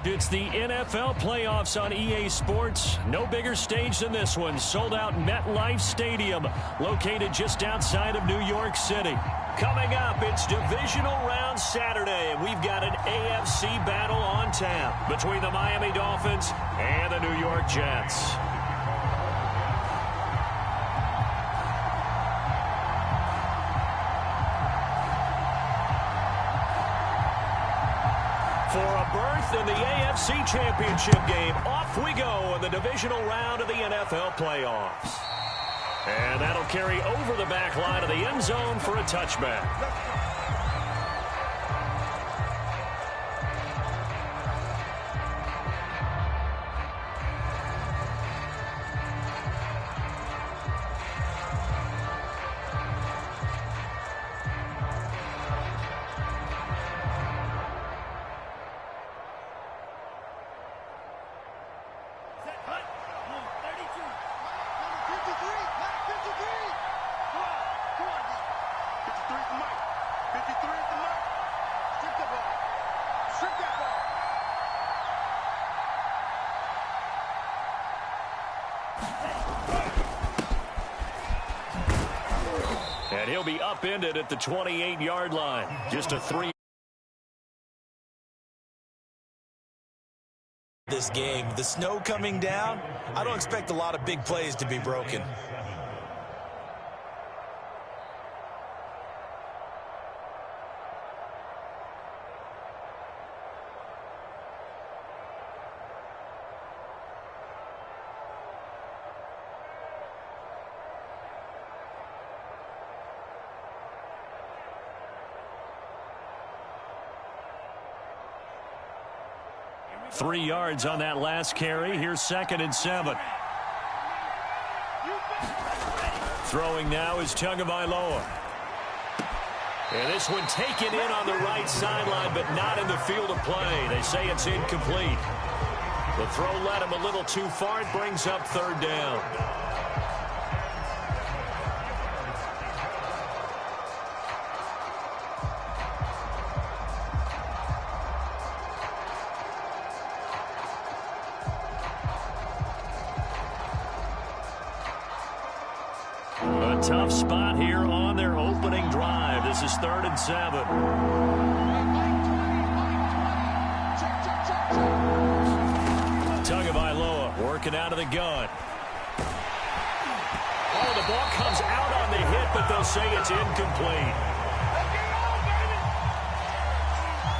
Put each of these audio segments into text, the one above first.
It's the NFL playoffs on EA Sports. No bigger stage than this one. Sold out MetLife Stadium, located just outside of New York City. Coming up, it's Divisional Round Saturday, and we've got an AFC battle on tap between the Miami Dolphins and the New York Jets. For a berth in the AFC Championship game, off we go in the divisional round of the NFL playoffs. And that'll carry over the back line of the end zone for a touchback. And he'll be upended at the 28-yard line. Just a 3. This game, the snow coming down, I don't expect a lot of big plays to be broken. Three yards on that last carry. Here's 2nd and 7. Throwing now is Tagovailoa. And this one taken in on the right sideline, but not in the field of play. They say it's incomplete. The throw led him a little too far. It brings up 3rd down. A tough spot here on their opening drive. This is 3rd and 7. Tagovailoa working out of the gun. Oh, the ball comes out on the hit, but they'll say it's incomplete.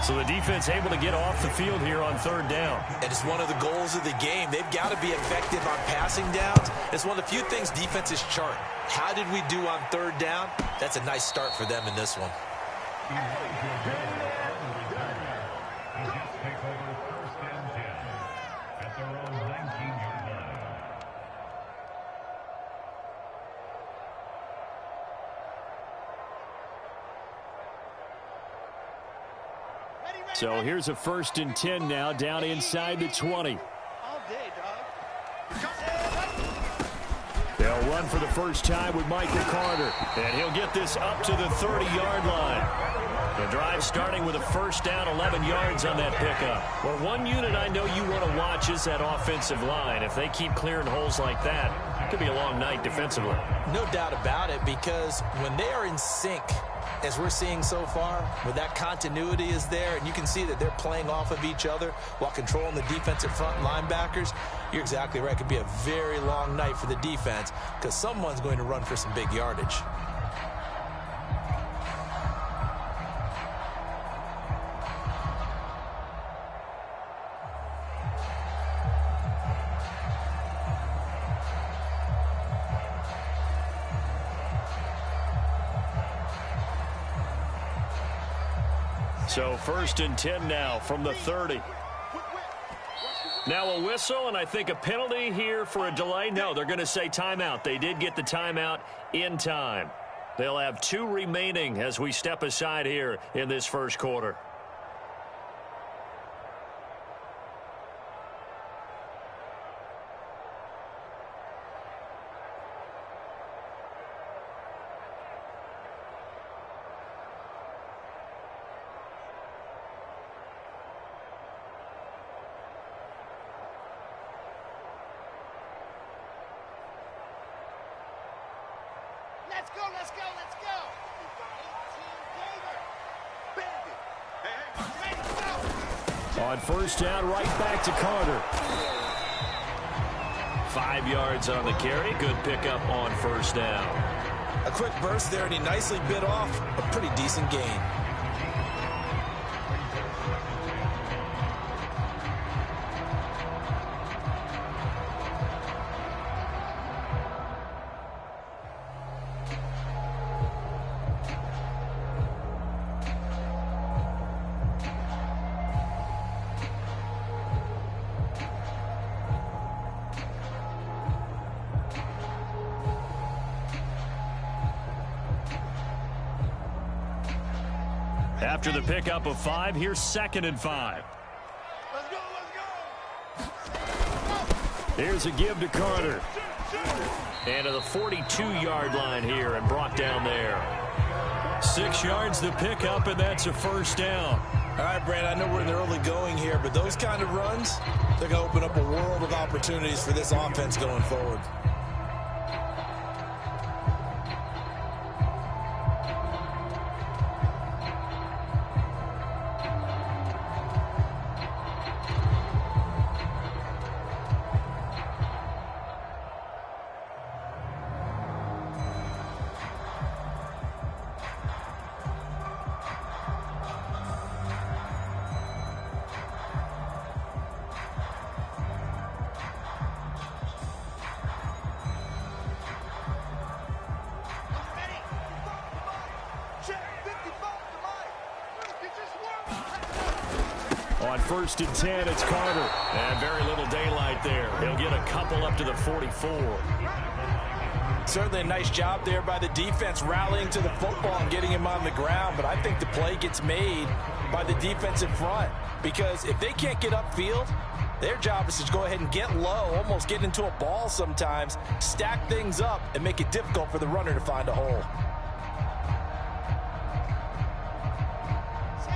So the defense able to get off the field here on 3rd down. And it's one of the goals of the game. They've got to be effective on passing downs. It's one of the few things defenses chart. How did we do on 3rd down? That's a nice start for them in this one. So here's a 1st and 10 now, down inside the 20. They'll run for the first time with Michael Carter, and he'll get this up to the 30-yard line. The drive starting with a 1st down, 11 yards on that pickup. Well, one unit I know you want to watch is that offensive line. If they keep clearing holes like that, it could be a long night defensively. No doubt about it, because when they are in sync, as we're seeing so far, where that continuity is there, and you can see that they're playing off of each other while controlling the defensive front linebackers, you're exactly right. It could be a very long night for the defense because someone's going to run for some big yardage. So 1st and 10 now from the 30. Now a whistle, and I think a penalty here for a delay. No, they're going to say timeout. They did get the timeout in time. They'll have 2 remaining as we step aside here in this 1st quarter. Let's go, let's go, let's go. 18 David. On first down, right back to Carter. 5 yards on the carry. Good pickup on first down. A quick burst there, and he nicely bit off a pretty decent gain. After the pickup of 5, here's 2nd and 5. Let's go, let's go. Here's a give to Carter. And to the 42-yard line here and brought down there. 6 yards the pickup, and that's a first down. All right, Brandon, I know we're in the early going here, but those kind of runs, they're going to open up a world of opportunities for this offense going forward. On 1st and 10, it's Carter. And very little daylight there. He'll get a couple up to the 44. Certainly a nice job there by the defense rallying to the football and getting him on the ground. But I think the play gets made by the defensive front. Because if they can't get upfield, their job is to go ahead and get low, almost get into a ball sometimes, stack things up, and make it difficult for the runner to find a hole.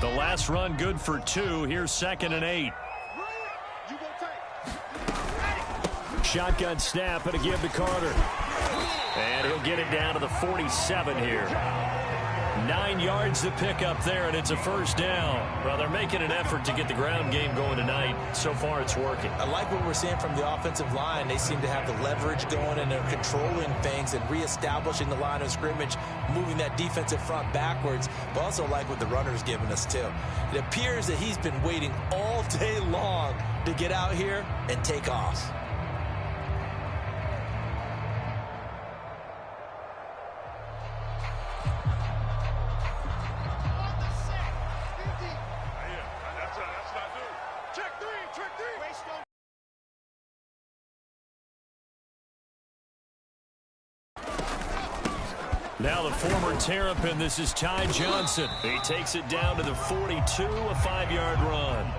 The last run good for 2. Here's 2nd and 8. Shotgun snap and a give to Carter. And he'll get it down to the 47 here. 9 yards to pick up there, and it's a first down. Well, they're making an effort to get the ground game going tonight. So far, it's working. I like what we're seeing from the offensive line. They seem to have the leverage going, and they're controlling things and reestablishing the line of scrimmage, moving that defensive front backwards, but also like what the runner's giving us, too. It appears that he's been waiting all day long to get out here and take off. Now the former Terrapin, this is Ty Johnson. He takes it down to the 42, a 5-yard run.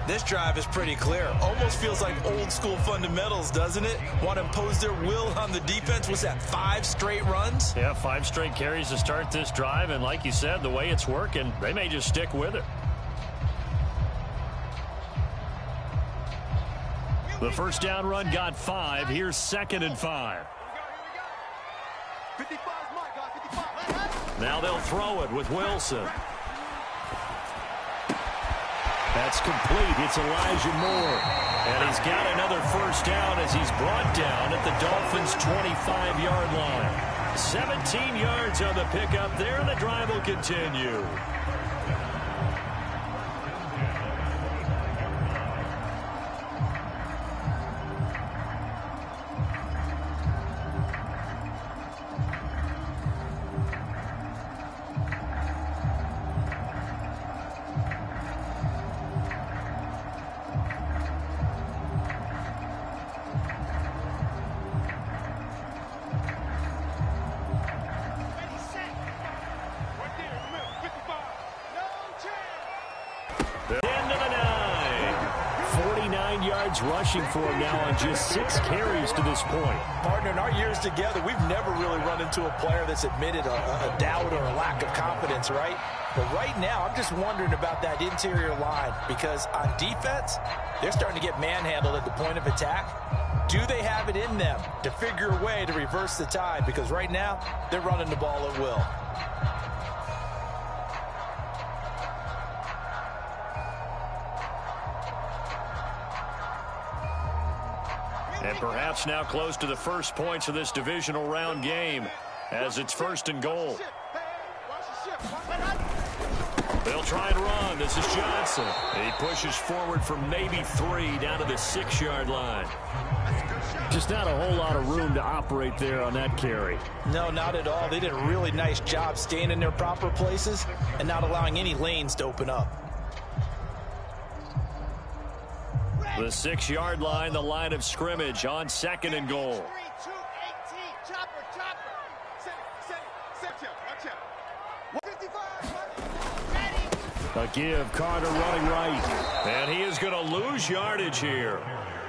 This drive is pretty clear. Almost feels like old school fundamentals, doesn't it? Want to impose their will on the defense. What's that, 5 straight runs? Yeah, 5 straight carries to start this drive, and like you said, the way it's working, they may just stick with it. The first down run got 5. Here's 2nd and 5. Now they'll throw it with Wilson. That's complete. It's Elijah Moore. And he's got another first down as he's brought down at the Dolphins' 25-yard line. 17 yards on the pickup there, and the drive will continue. Rushing for him now on just 6 carries to this point. Partner, in our years together, we've never really run into a player that's admitted a doubt or a lack of confidence, right? But right now, I'm just wondering about that interior line because on defense, they're starting to get manhandled at the point of attack. Do they have it in them to figure a way to reverse the tide? Because right now, they're running the ball at will. And perhaps now close to the first points of this divisional round game as it's 1st and goal. They'll try and run. This is Johnson. He pushes forward for maybe 3 down to the 6-yard line. Just not a whole lot of room to operate there on that carry. No, not at all. They did a really nice job staying in their proper places and not allowing any lanes to open up. The 6-yard line, the line of scrimmage on 2nd and goal. 3, 2, 18. Chopper. Set. 155. Ready. A give, Carter running right. And he is going to lose yardage here.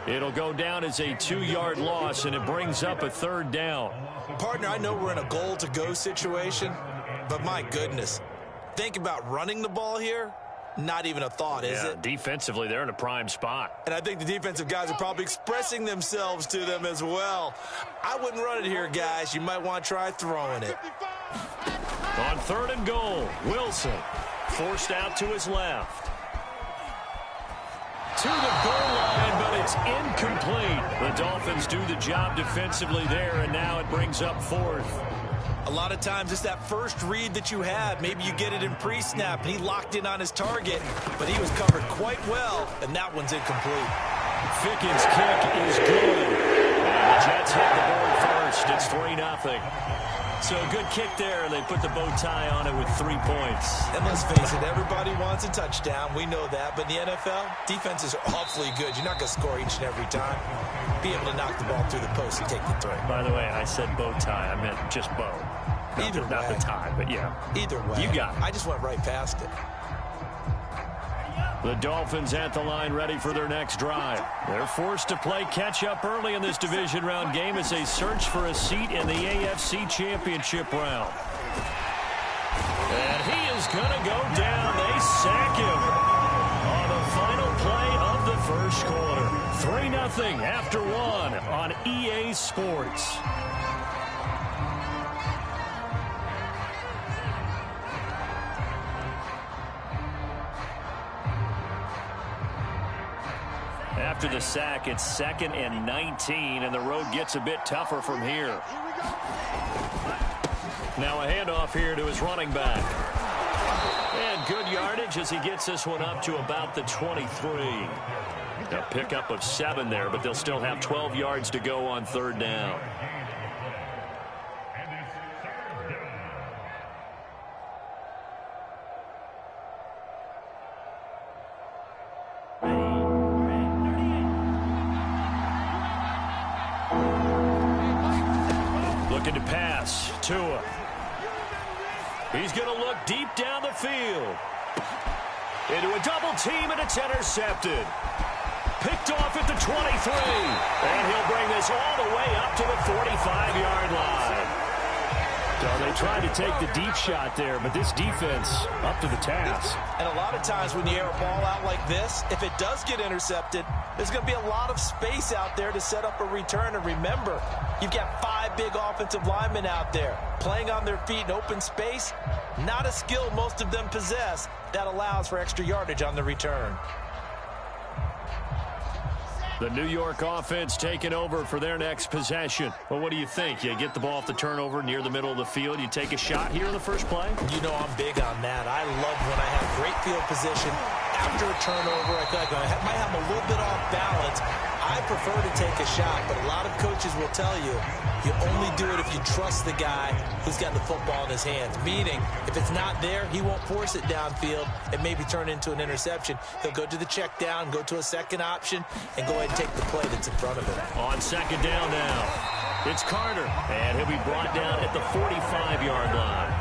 It'll go down as a 2-yard loss, and it brings up a 3rd down. Partner, I know we're in a goal-to-go situation, but my goodness, think about running the ball here. Not even a thought, is it? Defensively, they're in a prime spot. And I think the defensive guys are probably expressing themselves to them as well. I wouldn't run it here, guys. You might want to try throwing it. On 3rd and goal, Wilson forced out to his left. To the goal line, but it's incomplete. The Dolphins do the job defensively there, and now it brings up 4th. A lot of times it's that first read that you have. Maybe you get it in pre-snap, and he locked in on his target, but he was covered quite well, and that one's incomplete. Ficken's kick is good. And the Jets hit the board first. It's 3-0. So a good kick there, and they put the bow tie on it with 3 points. And let's face it, everybody wants a touchdown. We know that. But in the NFL, defenses are awfully good. You're not going to score each and every time. Be able to knock the ball through the post and take the throw. By the way, I said bow tie. I meant just bow. Not the tie, but yeah. Either way. You got it. I just went right past it. The Dolphins at the line ready for their next drive. They're forced to play catch-up early in this division round game as they search for a seat in the AFC Championship round. And he is going to go down. They sack him on the final play of the first quarter. 3-0 after 1 on EA Sports. After the sack, it's 2nd and 19, and the road gets a bit tougher from here. Now a handoff here to his running back. And good yardage as he gets this one up to about the 23. A pickup of 7 there, but they'll still have 12 yards to go on 3rd down. Looking to pass. Tua. He's going to look deep down the field. Into a double team, and it's intercepted. Picked off at the 23. And he'll bring this all the way up to the 45-yard line. So they tried to take the deep shot there, but this defense up to the task. And a lot of times when you air a ball out like this, if it does get intercepted, there's going to be a lot of space out there to set up a return. And remember, you've got 5 big offensive linemen out there playing on their feet in open space. Not a skill most of them possess that allows for extra yardage on the return. The New York offense taking over for their next possession. Well, what do you think? You get the ball off the turnover near the middle of the field. You take a shot here in the first play? You know I'm big on that. I love when I have great field position. After a turnover, I feel like I might have a little bit off balance. I prefer to take a shot, but a lot of coaches will tell you, you only do it if you trust the guy who's got the football in his hands. Meaning, if it's not there, he won't force it downfield and maybe turn into an interception. He'll go to the check down, go to a second option, and go ahead and take the play that's in front of him. On 2nd down now, it's Carter, and he'll be brought down at the 45-yard line.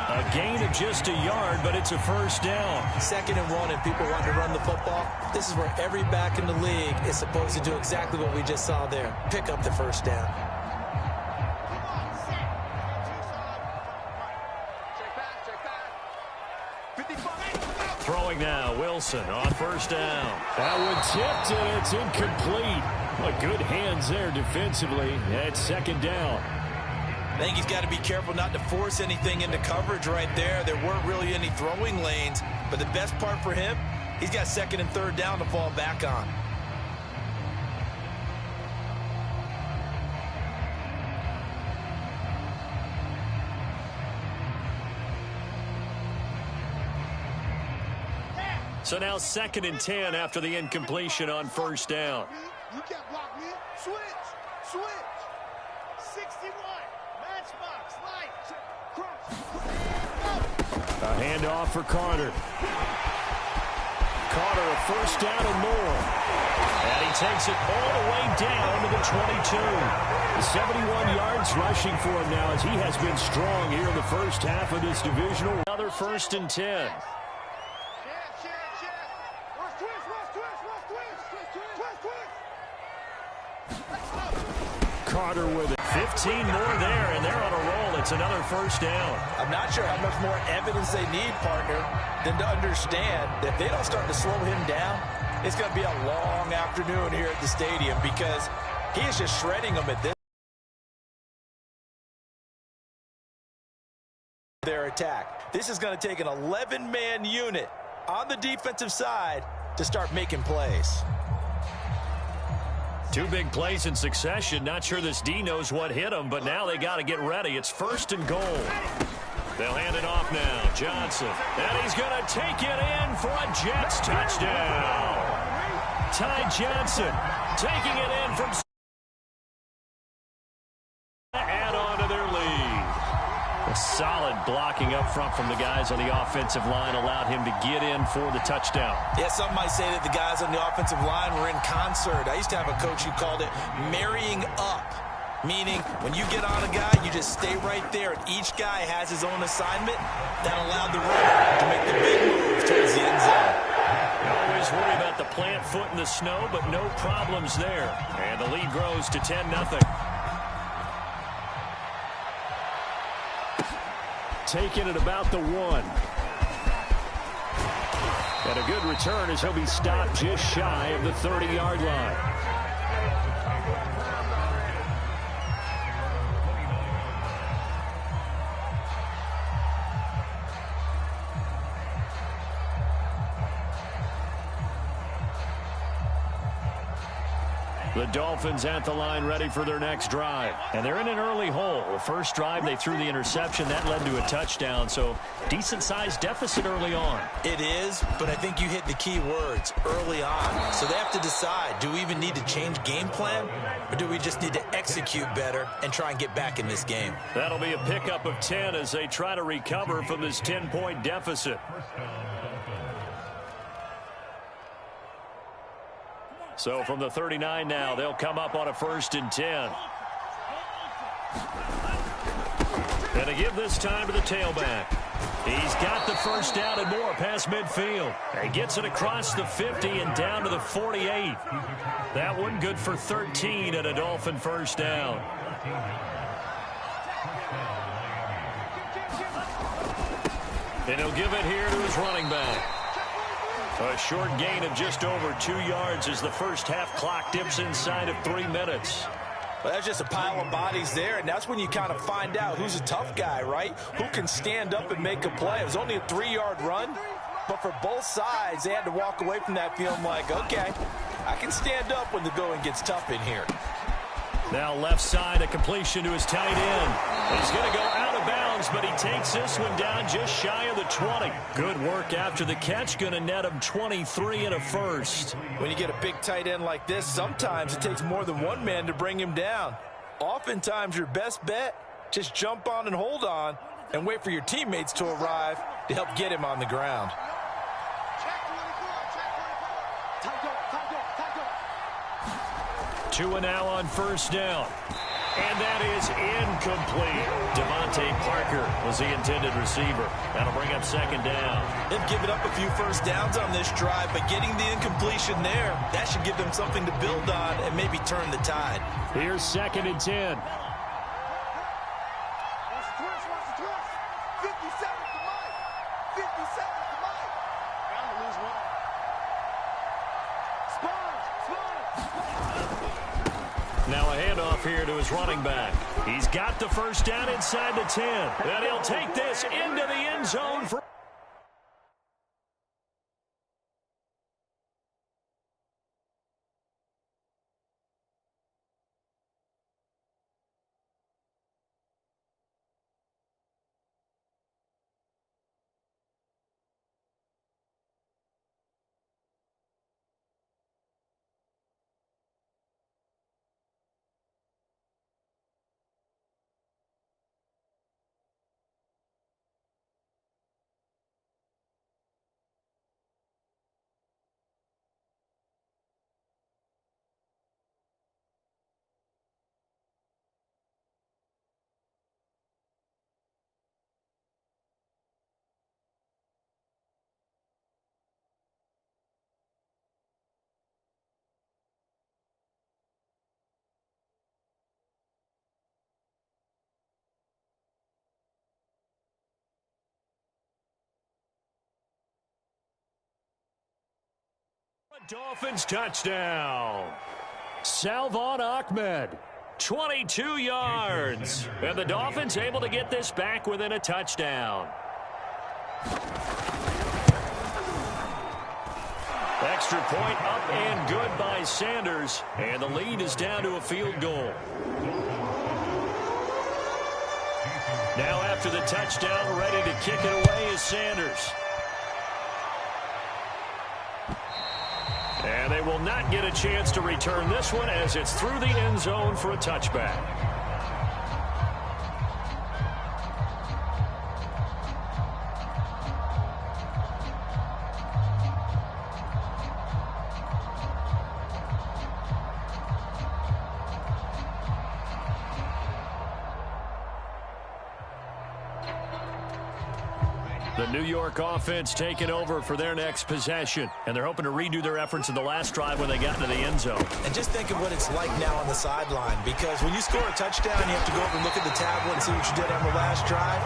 A gain of just a yard, but it's a first down. 2nd and 1, and people want to run the football. This is where every back in the league is supposed to do exactly what we just saw there. Pick up the first down. throwing now. Wilson on first down. That one tipped, and it's incomplete. But good hands there defensively at second down. I think he's got to be careful not to force anything into coverage right there. There weren't really any throwing lanes, but the best part for him, he's got second and third down to fall back on. So now 2nd and 10 after the incompletion on first down. You can't block me. Switch. 61. Matchbox. Light. Cross. A handoff for Carter. Carter, a first down and more. And he takes it all the way down to the 22. 71 yards rushing for him now as he has been strong here in the first half of this divisional. Another 1st and 10. Carter with it. 15 more there, and they're on a roll. It's another first down. I'm not sure how much more evidence they need, partner, than to understand that if they don't start to slow him down, it's going to be a long afternoon here at the stadium because he is just shredding them at this. Their attack. This is going to take an 11-man unit on the defensive side to start making plays. 2 big plays in succession. Not sure this D knows what hit him, but now they got to get ready. It's 1st and goal. They'll hand it off now. Johnson. And he's going to take it in for a Jets touchdown. Ty Johnson taking it in from add on to their lead. A solid blocking up front from the guys on the offensive line allowed him to get in for the touchdown. Yeah, some might say that the guys on the offensive line were in concert. I used to have a coach who called it marrying up, meaning when you get on a guy, you just stay right there, and each guy has his own assignment. That allowed the runner to make the big move towards the end zone. Always worry about the plant foot in the snow, but no problems there. And the lead grows to 10-0. Taking it about the 1. And a good return as he'll be stopped just shy of the 30-yard line. The Dolphins at the line ready for their next drive. And they're in an early hole. The first drive, they threw the interception. That led to a touchdown. So decent-sized deficit early on. It is, but I think you hit the key words early on. So they have to decide, do we even need to change game plan? Or do we just need to execute better and try and get back in this game? That'll be a pickup of 10 as they try to recover from this 10-point deficit. So from the 39 now, they'll come up on a 1st and 10. And to give this time to the tailback. He's got the first down and more past midfield. He gets it across the 50 and down to the 48. That one good for 13 and a Dolphin first down. And he'll give it here to his running back. A short gain of just over 2 yards as the first half clock dips inside of 3 minutes. Well, that's just a pile of bodies there, and that's when you kind of find out who's a tough guy, right? Who can stand up and make a play. It was only a 3-yard run, but for both sides, they had to walk away from that feeling like, okay, I can stand up when the going gets tough in here. Now left side, a completion to his tight end. He's going to go out of bounds, but he takes this one down just shy of the 20. Good work after the catch, going to net him 23 and a first. When you get a big tight end like this, sometimes it takes more than one man to bring him down. Oftentimes your best bet, just jump on and hold on and wait for your teammates to arrive to help get him on the ground. Tua now on first down. And that is incomplete. Devontae Parker was the intended receiver. That'll bring up second down. They've given up a few first downs on this drive, but getting the incompletion there, that should give them something to build on and maybe turn the tide. Here's 2nd and 10. Now a handoff here to his running back. He's got the first down inside the 10. And he'll take this into the end zone for... Dolphins touchdown. Salvon Ahmed, 22 yards. And the Dolphins able to get this back within a touchdown. Extra point up and good by Sanders. And the lead is down to a field goal. Now after the touchdown, ready to kick it away is Sanders. And they will not get a chance to return this one as it's through the end zone for a touchback. The New York offense taking over for their next possession. And they're hoping to redo their efforts in the last drive when they got into the end zone. And just think of what it's like now on the sideline, because when you score a touchdown, you have to go over and look at the tablet and see what you did on the last drive.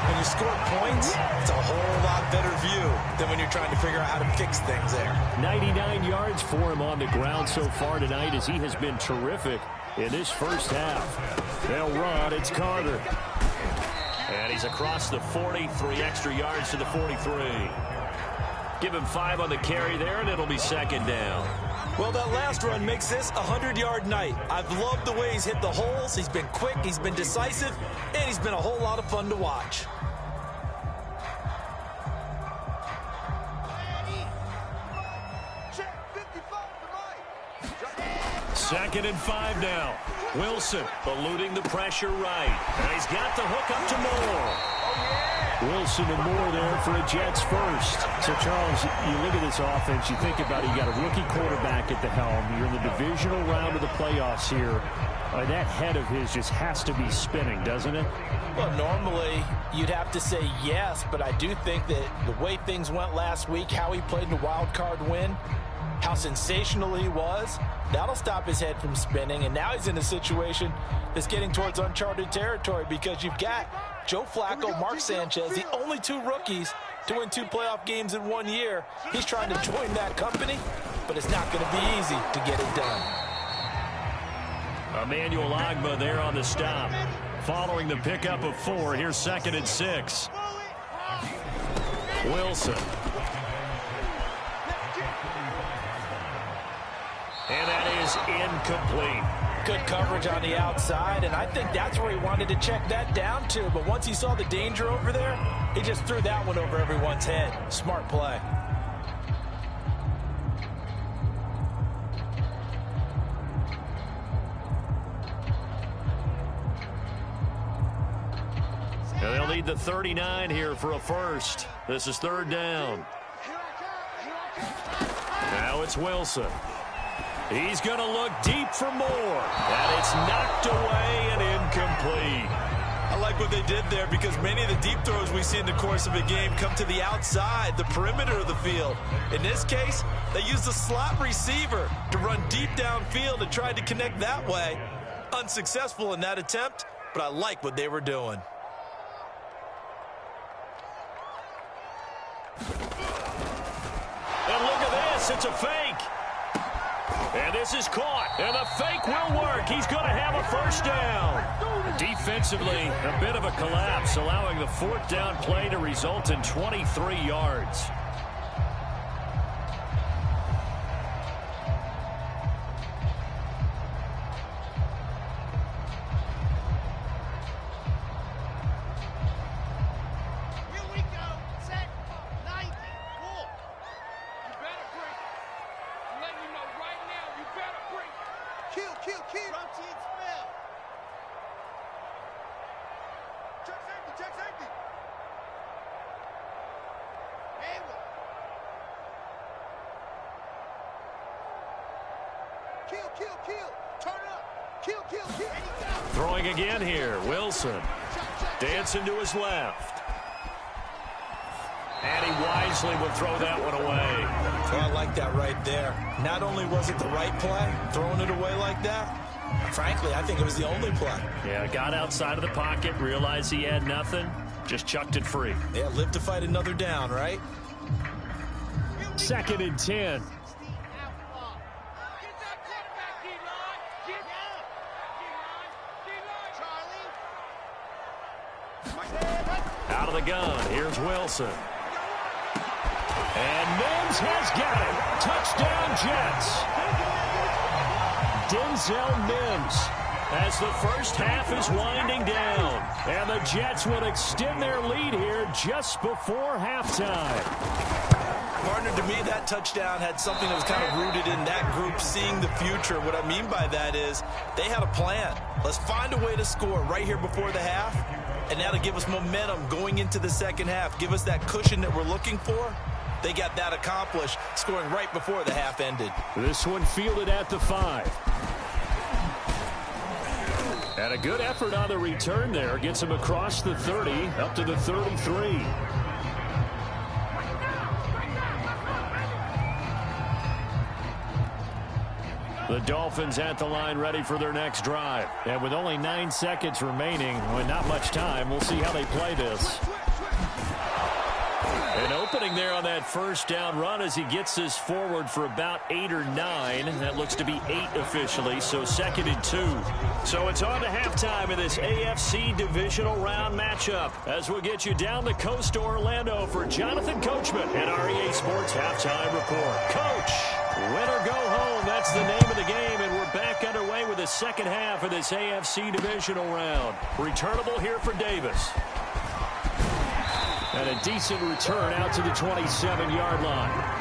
When you score points, it's a whole lot better view than when you're trying to figure out how to fix things there. 99 yards for him on the ground so far tonight as he has been terrific in this first half. They'll run. It's Carter. And he's across the 40, 3 extra yards to the 43. Give him 5 on the carry there, and it'll be second down. Well, that last run makes this a 100-yard night. I've loved the way he's hit the holes. He's been quick, he's been decisive, and he's been a whole lot of fun to watch. Second and 5 now. Wilson eluding the pressure right. And he's got the hook up to Moore. Wilson and Moore there for a Jets first. So, Charles, you look at this offense, you think about it, you got a rookie quarterback at the helm. You're in the divisional round of the playoffs here. That head of his just has to be spinning, doesn't it? Well, normally you'd have to say yes, but I do think that the way things went last week, how he played in the wild card win, how sensational he was, that'll stop his head from spinning. And now he's in a situation that's getting towards uncharted territory because you've got Joe Flacco, Mark Sanchez, the only 2 rookies to win 2 playoff games in 1 year. He's trying to join that company, but it's not going to be easy to get it done. Emmanuel Ogbah there on the stop. Following the pickup of 4, here's second and 6. Wilson. And that is incomplete. Good coverage on the outside, and I think that's where he wanted to check that down to. But once he saw the danger over there, he just threw that one over everyone's head. Smart play. And they'll need the 39 here for a first. This is third down. Now it's Wilson. He's going to look deep for more. And it's knocked away and incomplete. I like what they did there because many of the deep throws we see in the course of a game come to the outside, the perimeter of the field. In this case, they used the slot receiver to run deep downfield and tried to connect that way. Unsuccessful in that attempt, but I like what they were doing. And look at this. It's a fake. And this is caught. And the fake will work. He's going to have a first down. Defensively, a bit of a collapse, allowing the fourth down play to result in 23 yards. Throwing again here, Wilson. Dancing to his left. And he wisely would throw that one away. Well, I like that right there. Not only was it the right play, throwing it away like that, frankly, I think it was the only play. Yeah, got outside of the pocket, realized he had nothing, just chucked it free. Yeah, live to fight another down, right? 2nd and 10. Out of the gun, here's Wilson. And Mims has got it. Touchdown, Jets. Denzel Mims, as the first half is winding down. And the Jets will extend their lead here just before halftime. Partner, to me, that touchdown had something that was kind of rooted in that group seeing the future. What I mean by that is they had a plan. Let's find a way to score right here before the half. And that'll give us momentum going into the second half. Give us that cushion that we're looking for. They got that accomplished, scoring right before the half ended. This one fielded at the 5. And a good effort on the return there. Gets him across the 30, up to the 33. The Dolphins at the line ready for their next drive. And with only 9 seconds remaining, with not much time, we'll see how they play this. An opening there on that first down run as he gets this forward for about 8 or 9. That looks to be 8 officially, so 2nd and 2. So it's on to halftime in this AFC Divisional Round matchup as we'll get you down the coast to Orlando for Jonathan Coachman and our EA Sports Halftime Report. Coach, win or go home, that's the name of the game, and we're back underway with the second half of this AFC Divisional Round. Returnable here for Davis. And a decent return out to the 27-yard line.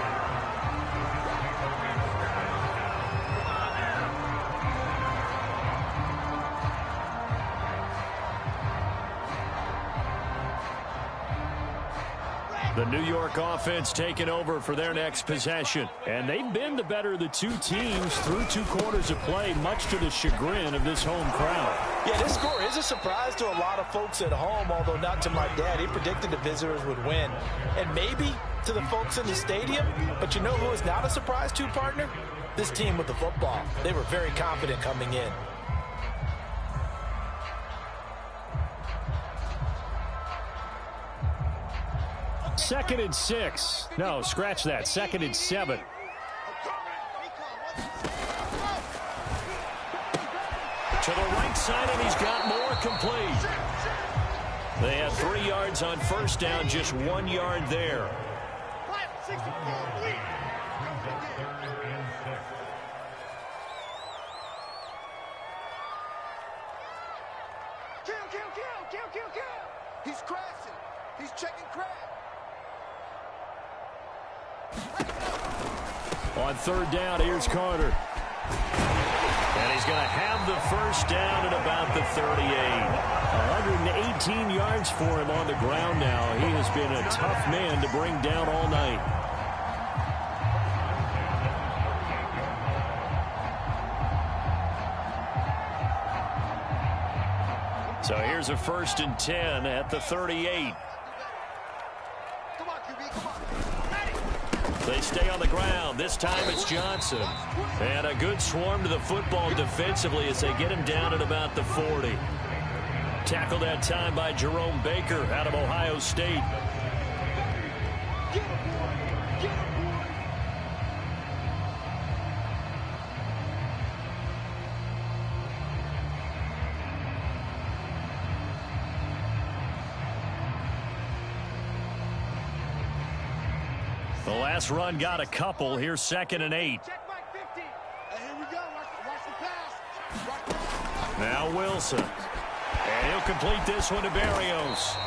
The New York offense taking over for their next possession. And they've been the better of the two teams through 2 quarters of play, much to the chagrin of this home crowd. Yeah, this score is a surprise to a lot of folks at home, although not to my dad. He predicted the visitors would win. And maybe to the folks in the stadium, but you know who is not a surprise to, partner? This team with the football. They were very confident coming in. Second and 6. No, scratch that. 2nd and 7. To the right side, and he's got more complete. They had 3 yards on first down, just 1 yard there. Kill. He's crashing. He's checking crash. On 3rd down, here's Carter. And he's going to have the first down at about the 38. 118 yards for him on the ground now. He has been a tough man to bring down all night. So here's a 1st and 10 at the 38. Come on, QB, come on. They stay on the ground. This time it's Johnson. And a good swarm to the football defensively as they get him down at about the 40. Tackled that time by Jerome Baker out of Ohio State. last run got a couple. Here's 2nd and 8. Check Mike 50. Hey, here we go. Watch the pass. Now Wilson. And he'll complete this one to Berrios.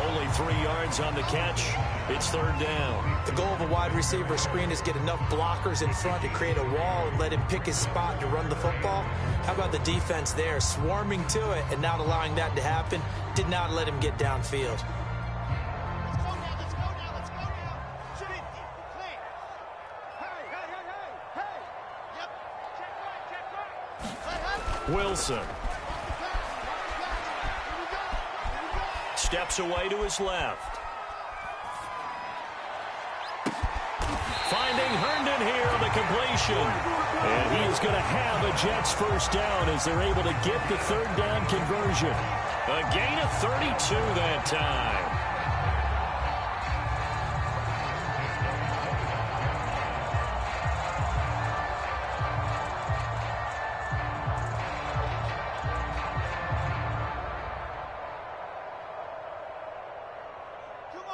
Only 3 yards on the catch. It's 3rd down. The goal of a wide receiver screen is get enough blockers in front to create a wall and let him pick his spot to run the football. How about the defense there, swarming to it and not allowing that to happen? Did not let him get downfield. Let's go now. Shoot it. Clean. Hey. Yep. Check right. Wilson. Steps away to his left. Finding Herndon here on the completion. And he is going to have a Jets first down as they're able to get the 3rd down conversion. A gain of 32 that time.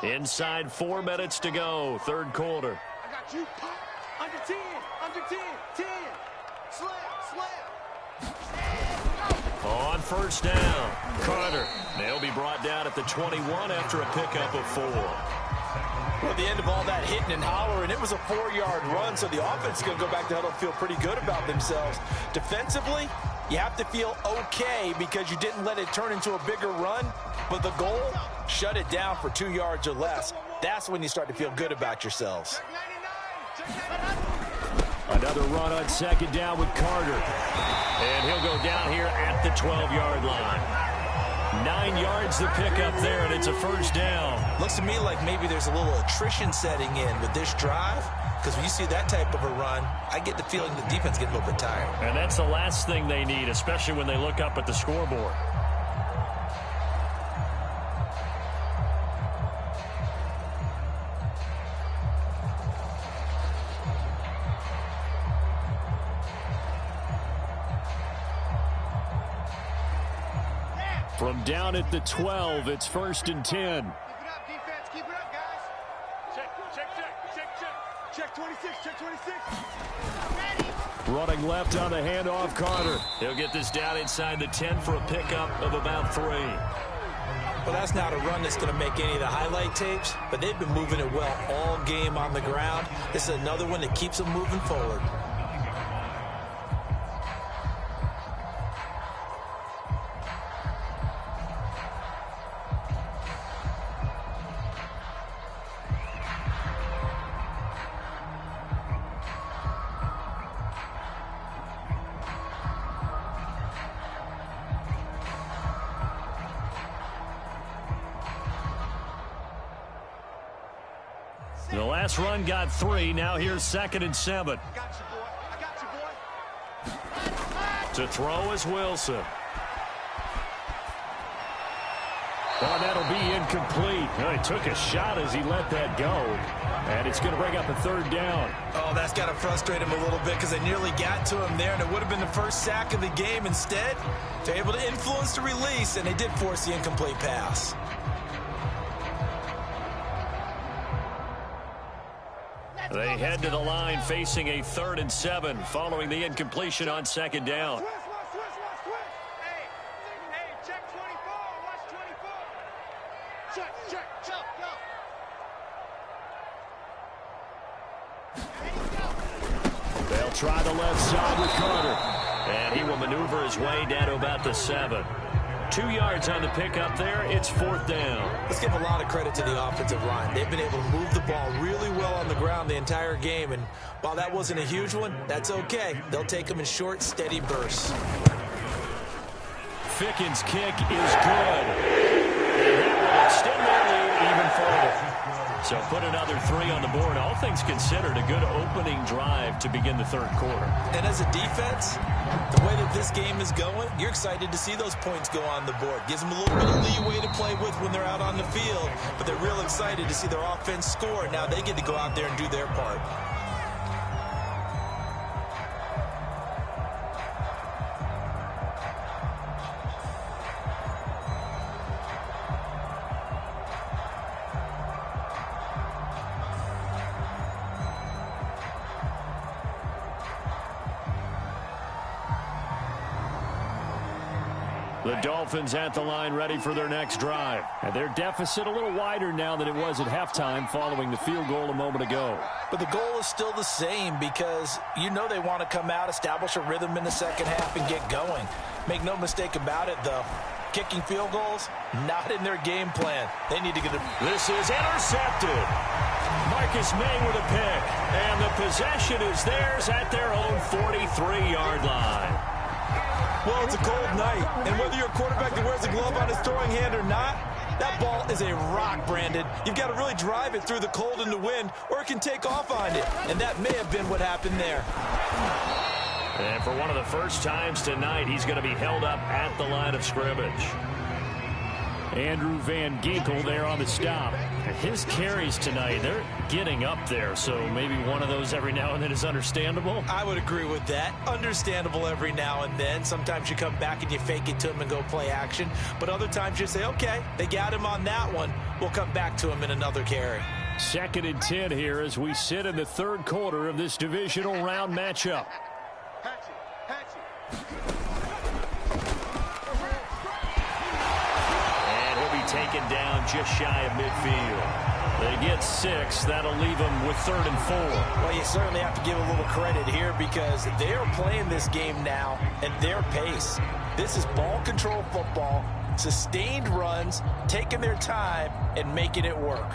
Inside 4 minutes to go, 3rd quarter. I got you. Under 10. 10. Slam. On 1st down, Carter. They'll be brought down at the 21 after a pickup of 4. Well, at the end of all that hitting and hollering, it was a 4-yard run, so the offense is going to go back to huddle and feel pretty good about themselves. Defensively, you have to feel okay because you didn't let it turn into a bigger run, but the goal, shut it down for 2 yards or less. That's when you start to feel good about yourselves. Another run on 2nd down with Carter. And he'll go down here at the 12-yard line. 9 yards to pick up there, and it's a 1st down. Looks to me like maybe there's a little attrition setting in with this drive, because when you see that type of a run, I get the feeling the defense getting a little bit tired. And that's the last thing they need, especially when they look up at the scoreboard. From down at the 12, it's 1st and 10. Keep it up, defense. Keep it up, guys. Check 26. Check 26. Ready. Running left on the handoff, Carter. He'll get this down inside the 10 for a pickup of about 3. Well, that's not a run that's going to make any of the highlight tapes, but they've been moving it well all game on the ground. This is another one that keeps them moving forward. The last run got 3. Now here's 2nd and 7. I got you, boy. To throw is Wilson. Oh, that'll be incomplete. Well, he took a shot as he let that go. And it's going to bring up a 3rd down. Oh, that's got to frustrate him a little bit because they nearly got to him there, and it would have been the first sack of the game. Instead, they're able to influence the release, and they did force the incomplete pass. They head to the line facing a 3rd and 7 following the incompletion on 2nd down. Twist. Hey, check 24. Watch 24. Check. Go. They'll try the left side with Carter. And he will maneuver his way down to about the 7. 2 yards on the pickup there. It's 4th down. Let's give a lot of credit to the offensive line. They've been able to move the ball really well on the ground the entire game, and while that wasn't a huge one, that's okay. They'll take them in short, steady bursts. Ficken's kick is good. And that will extend their lead even further. So put another 3 on the board. All things considered, a good opening drive to begin the 3rd quarter. And as a defense, the way that this game is going, you're excited to see those points go on the board. Gives them a little bit of leeway to play with when they're out on the field, but they're real excited to see their offense score. Now they get to go out there and do their part. The Dolphins at the line ready for their next drive. And their deficit a little wider now than it was at halftime following the field goal a moment ago. But the goal is still the same because you know they want to come out, establish a rhythm in the second half, and get going. Make no mistake about it, though. Kicking field goals, not in their game plan. They need to get it. This is intercepted. Marcus May with a pick. And the possession is theirs at their own 43-yard line. Well, it's a cold night, and whether you're a quarterback that wears a glove on his throwing hand or not, that ball is a rock, Brandon. You've got to really drive it through the cold and the wind, or it can take off on you, and that may have been what happened there. And for one of the first times tonight, he's going to be held up at the line of scrimmage. Andrew Van Ginkel there on the stop. His carries tonight, they're getting up there, so maybe one of those every now and then is understandable. I would agree with that. Understandable every now and then. Sometimes you come back and you fake it to him and go play action. But other times you say, okay, they got him on that one. We'll come back to him in another carry. 2nd and 10 here as we sit in the 3rd quarter of this divisional round matchup. Taken down just shy of midfield. They get 6. That'll leave them with 3rd and 4. Well, you certainly have to give a little credit here because they are playing this game now at their pace. This is ball control football, sustained runs, taking their time, and making it work.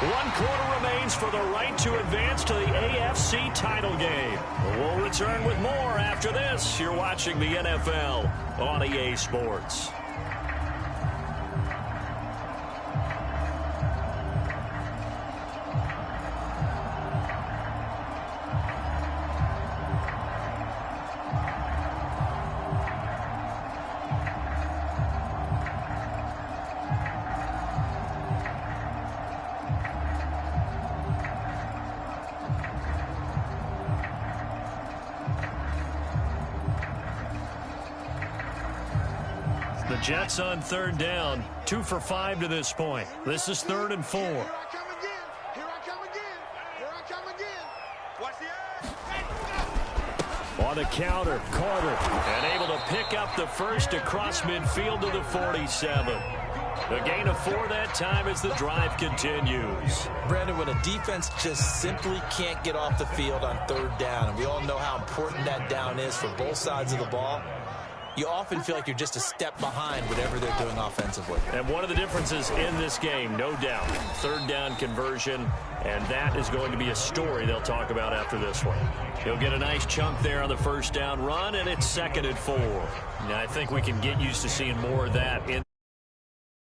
One quarter remains for the right to advance to the AFC title game. We'll return with more after this. You're watching the NFL on EA Sports. The Jets on 3rd down, 2 for 5 to this point. This is 3rd and 4. Here I come again. Here I come again. Here I come again. Watch the eye. On the counter, Carter. And able to pick up the first across midfield to the 47. A gain of 4 that time as the drive continues. Brandon, when a defense just simply can't get off the field on 3rd down, and we all know how important that down is for both sides of the ball, you often feel like you're just a step behind whatever they're doing offensively. And one of the differences in this game, no doubt, 3rd down conversion, and that is going to be a story they'll talk about after this one. He'll get a nice chunk there on the 1st down run, and it's 2nd and 4. Now, I think we can get used to seeing more of that in